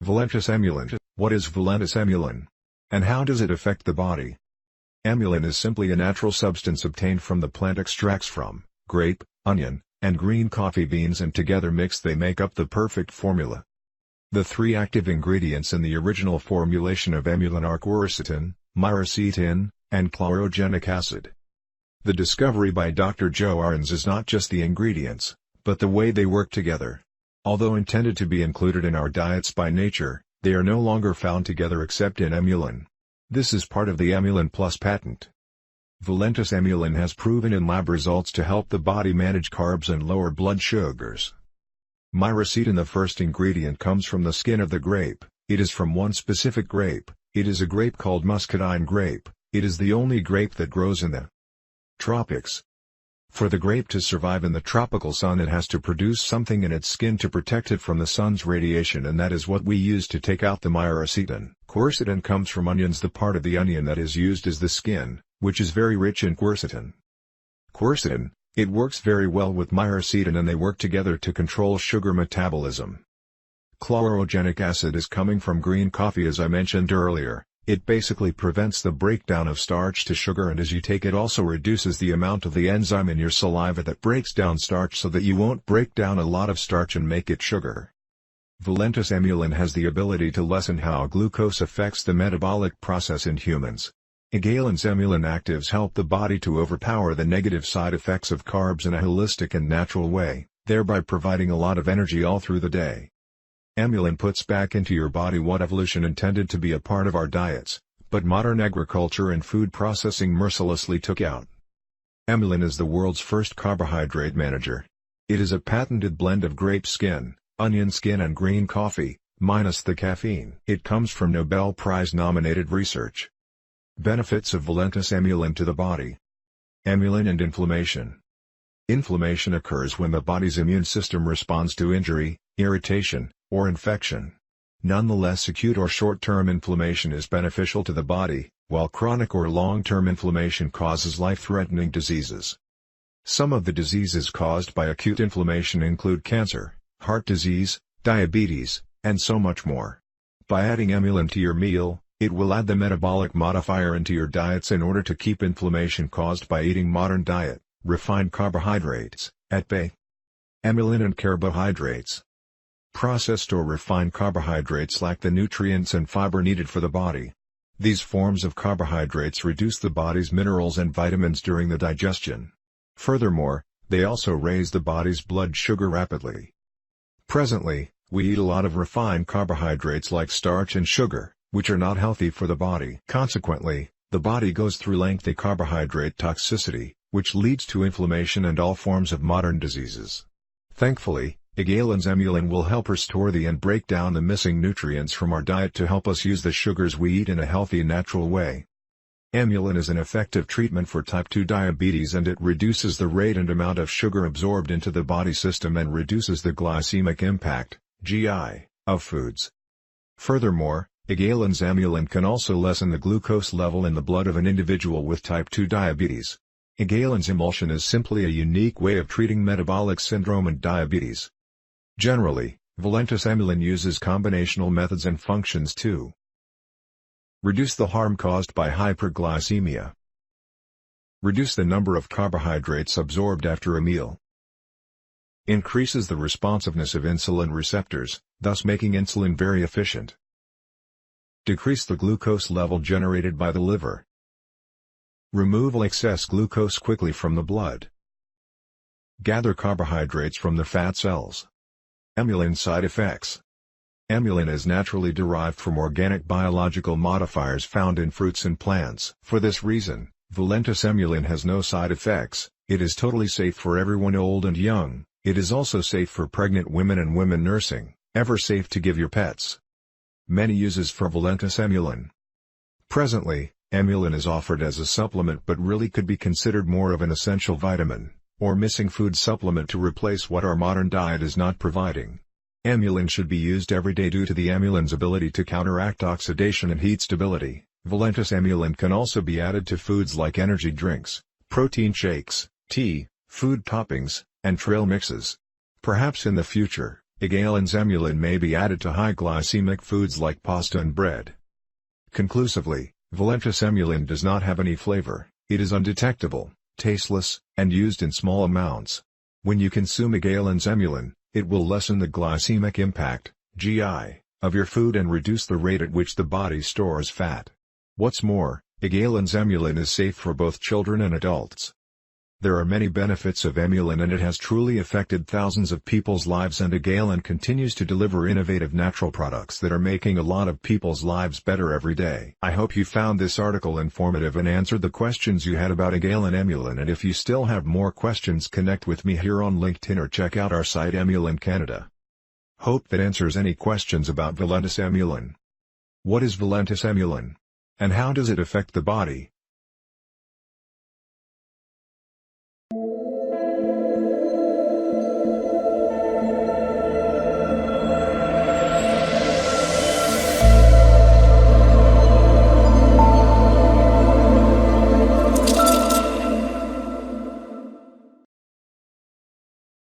Valentus Emulin. What is Valentus Emulin? And how does it affect the body? Emulin is simply a natural substance obtained from the plant extracts from grape, onion, and green coffee beans, and together mixed they make up the perfect formula. The three active ingredients in the original formulation of Emulin are quercetin, myricetin, and chlorogenic acid. The discovery by Dr. Joe Arons is not just the ingredients, but the way they work together. Although intended to be included in our diets by nature, they are no longer found together except in Emulin. This is part of the Emulin Plus patent. Valentus Emulin has proven in lab results to help the body manage carbs and lower blood sugars. Myricetin, the first ingredient, comes from the skin of the grape. It is from one specific grape. It is a grape called muscadine grape. It is the only grape that grows in the tropics. For the grape to survive in the tropical sun, it has to produce something in its skin to protect it from the sun's radiation, and that is what we use to take out the myricetin. Quercetin comes from onions. The part of the onion that is used is the skin, which is very rich in quercetin. Quercetin, it works very well with myricetin, and they work together to control sugar metabolism. Chlorogenic acid is coming from green coffee. As I mentioned earlier, it basically prevents the breakdown of starch to sugar, and as you take it also reduces the amount of the enzyme in your saliva that breaks down starch, so that you won't break down a lot of starch and make it sugar. Valentus Emulin has the ability to lessen how glucose affects the metabolic process in humans. Igalin's Emulin actives help the body to overpower the negative side effects of carbs in a holistic and natural way, thereby providing a lot of energy all through the day. Emulin puts back into your body what evolution intended to be a part of our diets, but modern agriculture and food processing mercilessly took out. Emulin is the world's first carbohydrate manager. It is a patented blend of grape skin, onion skin, and green coffee, minus the caffeine. It comes from Nobel Prize-nominated research. Benefits of Valentus Emulin to the body. Emulin and inflammation. Inflammation occurs when the body's immune system responds to injury, irritation, or infection. Nonetheless, acute or short-term inflammation is beneficial to the body, while chronic or long-term inflammation causes life-threatening diseases. Some of the diseases caused by acute inflammation include cancer, heart disease, diabetes, and so much more. By adding Emulin to your meal, it will add the metabolic modifier into your diets in order to keep inflammation caused by eating modern diet, refined carbohydrates, at bay. Emulin and carbohydrates. Processed or refined carbohydrates lack the nutrients and fiber needed for the body. These forms of carbohydrates reduce the body's minerals and vitamins during the digestion. Furthermore, they also raise the body's blood sugar rapidly. Presently, we eat a lot of refined carbohydrates like starch and sugar, which are not healthy for the body. Consequently, the body goes through lengthy carbohydrate toxicity, which leads to inflammation and all forms of modern diseases. Thankfully, Igalin's Emulin will help restore and break down the missing nutrients from our diet to help us use the sugars we eat in a healthy, natural way. Emulin is an effective treatment for type 2 diabetes, and it reduces the rate and amount of sugar absorbed into the body system and reduces the glycemic impact, GI, of foods. Furthermore, Igalin's Emulin can also lessen the glucose level in the blood of an individual with type 2 diabetes. Igalin's emulsion is simply a unique way of treating metabolic syndrome and diabetes. Generally, Valentus Emulin uses combinational methods and functions to reduce the harm caused by hyperglycemia, reduce the number of carbohydrates absorbed after a meal, increases the responsiveness of insulin receptors, thus making insulin very efficient, decrease the glucose level generated by the liver, remove excess glucose quickly from the blood, gather carbohydrates from the fat cells. Emulin side effects. Emulin is naturally derived from organic biological modifiers found in fruits and plants. For this reason, Valentus Emulin has no side effects. It is totally safe for everyone, old and young. It is also safe for pregnant women and women nursing, ever safe to give your pets. Many uses for Valentus Emulin. Presently, Emulin is offered as a supplement but really could be considered more of an essential vitamin, or missing food supplement to replace what our modern diet is not providing. Emulin should be used every day due to the Emulin's ability to counteract oxidation and heat stability. Valentus Emulin can also be added to foods like energy drinks, protein shakes, tea, food toppings, and trail mixes. Perhaps in the future, Valentus Emulin may be added to high glycemic foods like pasta and bread. Conclusively, Valentus Emulin does not have any flavor, it is undetectable, tasteless, and used in small amounts. When you consume Valentus Emulin, it will lessen the glycemic impact, GI, of your food and reduce the rate at which the body stores fat. What's more, Valentus Emulin is safe for both children and adults. There are many benefits of Emulin and it has truly affected thousands of people's lives, and Emulin continues to deliver innovative natural products that are making a lot of people's lives better every day. I hope you found this article informative and answered the questions you had about Valentus Emulin, and if you still have more questions, connect with me here on LinkedIn or check out our site Emulin Canada. Hope that answers any questions about Valentus Emulin. What is Valentus Emulin? And how does it affect the body?